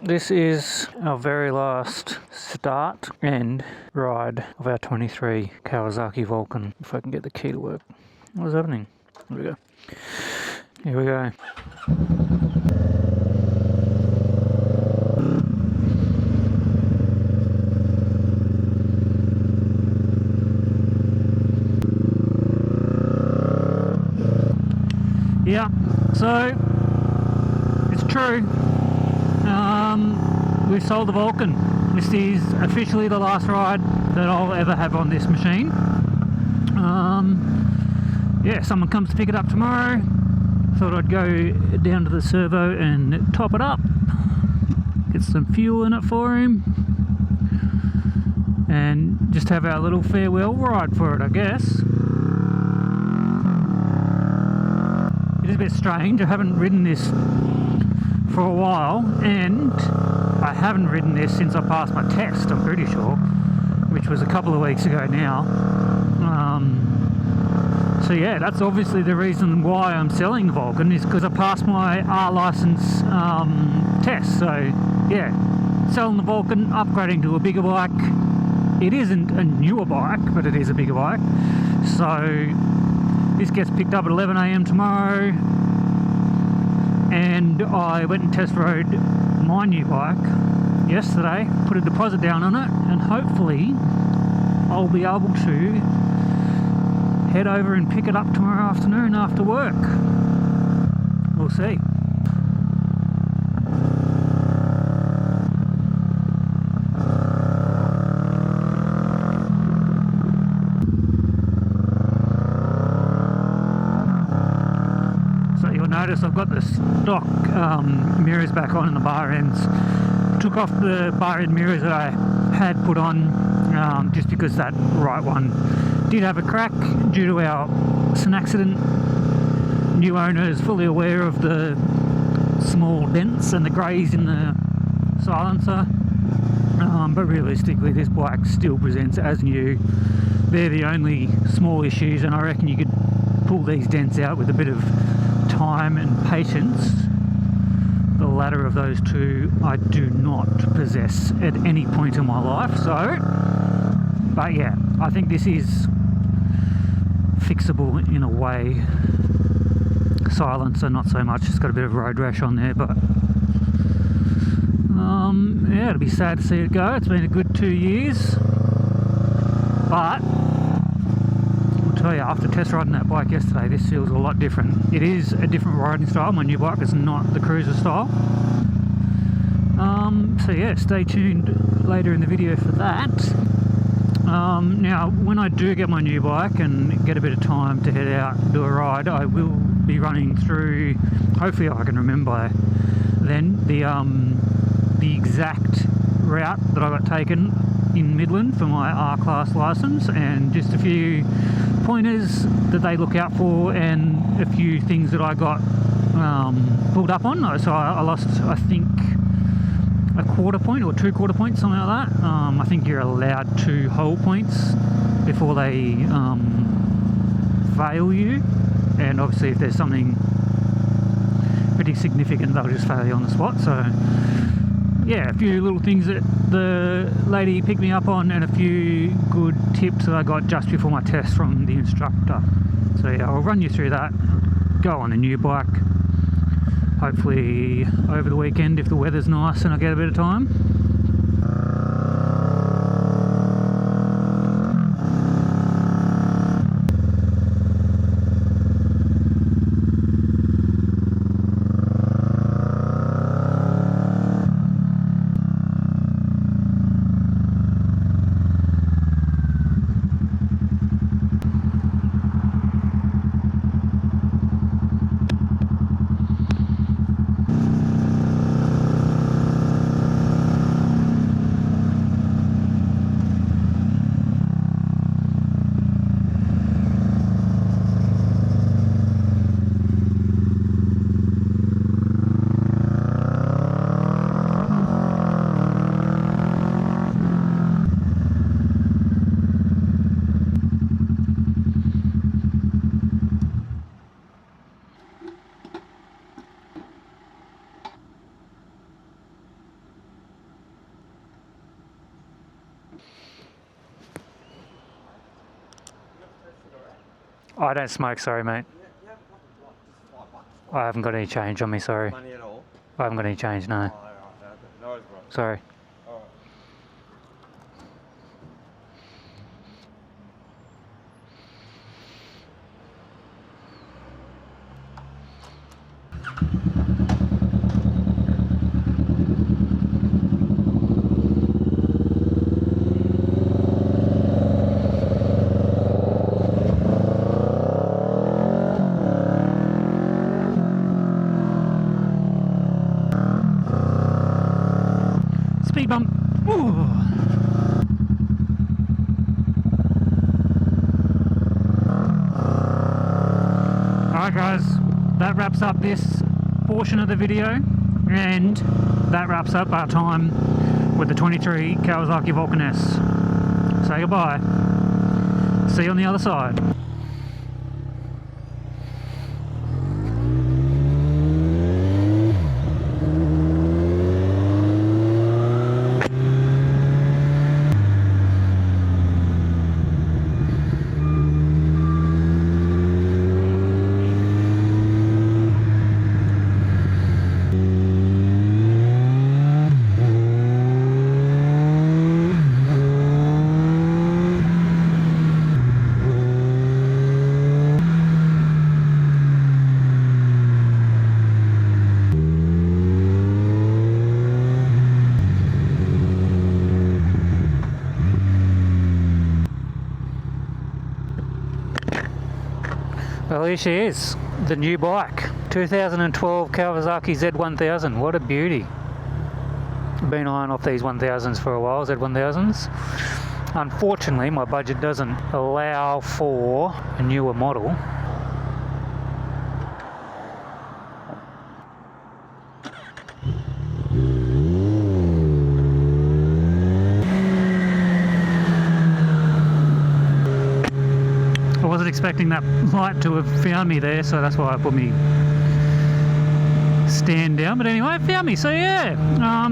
This is our very last start and ride of our 23 Kawasaki Vulcan. If I can get the key to work. What's happening? Here we go. Here we go. Yeah, so it's true. We've sold the Vulcan. This is officially the last ride that I'll ever have on this machine. Yeah, someone comes to pick it up tomorrow. Thought I'd go down to the servo and top it up. Get some fuel in it for him. And just have our little farewell ride for it, I guess. It is a bit strange. I haven't ridden this for a while, and I haven't ridden this since I passed my test, I'm pretty sure, which was a couple of weeks ago now. So yeah, that's obviously the reason why I'm selling the Vulcan, is because I passed my R license test. So yeah, selling the Vulcan, upgrading to a bigger bike. It isn't a newer bike, but it is a bigger bike. So this gets picked up at 11 AM tomorrow, and I went and test rode my new bike yesterday, put a deposit down on it, and hopefully I'll be able to head over and pick it up tomorrow afternoon after work. We'll see. Notice I've got the stock mirrors back on in the bar ends. Took off the bar end mirrors that I had put on just because that right one did have a crack due to an accident. New owner is fully aware of the small dents and the greys in the silencer, but realistically this bike still presents as new. They're the only small issues, and I reckon you could pull these dents out with a bit of time and patience. The latter of those two I do not possess at any point in my life, so, but yeah, I think this is fixable in a way. Silencer not so much, it's got a bit of road rash on there, but yeah, it'll be sad to see it go. It's been a good 2 years, but tell you, after test riding that bike yesterday, this feels a lot different. It is a different riding style. My new bike is not the cruiser style. So yeah, stay tuned later in the video for that. Now, when I do get my new bike and get a bit of time to head out and do a ride, I will be running through, hopefully I can remember then, the exact route that I got taken in Midland for my R-Class license, and just a few pointers that they look out for, and a few things that I got pulled up on. So I lost, I think, a quarter point or 2 quarter points, something like that. I think you're allowed 2 whole points before they fail you, and obviously if there's something pretty significant they'll just fail you on the spot. So yeah, a few little things that the lady picked me up on, and a few good tips that I got just before my test from the instructor. So yeah, I'll run you through that. Go on a new bike, hopefully over the weekend if the weather's nice and I get a bit of time. I don't smoke, sorry mate. Yeah, just $5. I haven't got any change on me, sorry. Money at all? I haven't got any change, no. Oh, alright, no worries, bro. Sorry. Alright. Speed bump. Ooh. Alright guys, that wraps up this portion of the video, and that wraps up our time with the 23 Kawasaki Vulcan S. Say goodbye. See you on the other side. Well, here she is, the new bike, 2012 Kawasaki Z1000. What a beauty. I've been eyeing off these 1000s for a while, Z1000s. Unfortunately, my budget doesn't allow for a newer model. I wasn't expecting that light to have found me there, so that's why I put me stand down. But anyway, it found me, so yeah.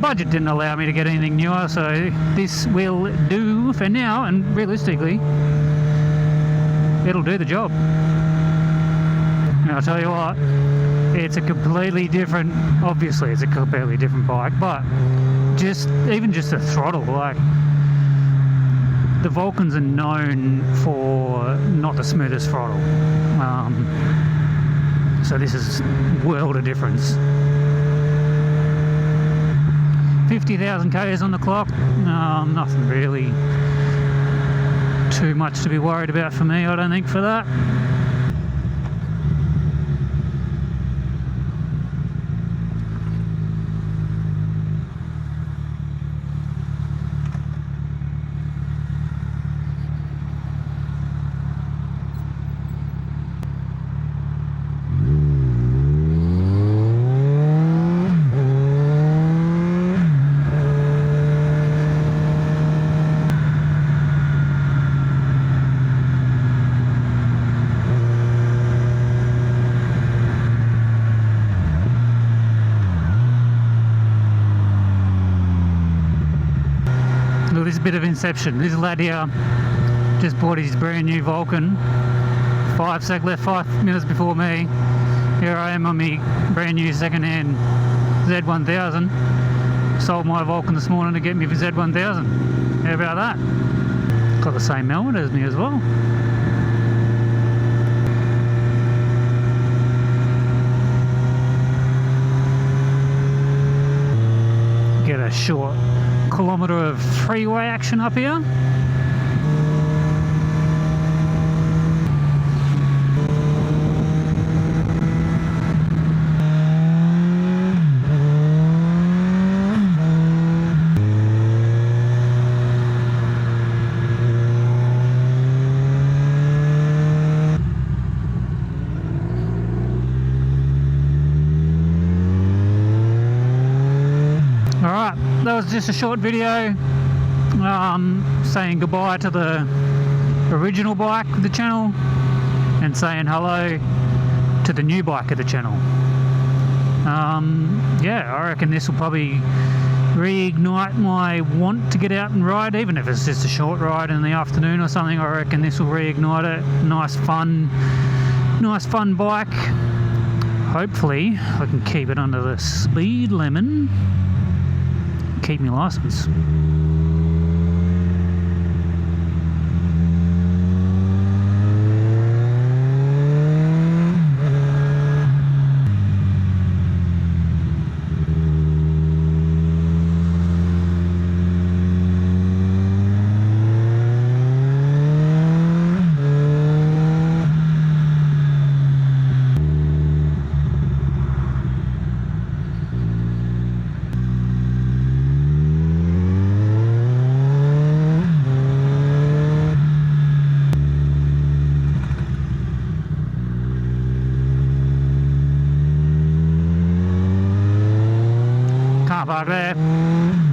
Budget didn't allow me to get anything newer, so this will do for now, and realistically, it'll do the job. And I'll tell you what, it's a completely different, obviously it's a completely different bike, but even just the throttle, like, the Vulcans are known for not the smoothest throttle, so this is world of difference. 50,000 k's on the clock, nothing really too much to be worried about for me, I don't think, for that. Look, this bit of inception. This lad here just bought his brand new Vulcan. 5 minutes before me. Here I am on my brand new second-hand Z1000. Sold my Vulcan this morning to get me the Z1000. How about that? Got the same helmet as me as well. Get a short kilometre of freeway action up here. Alright, that was just a short video saying goodbye to the original bike of the channel and saying hello to the new bike of the channel. Yeah, I reckon this will probably reignite my want to get out and ride, even if it's just a short ride in the afternoon or something. I reckon this will reignite it. Nice fun bike. Hopefully I can keep it under the speed limit, keep my license. Car park there.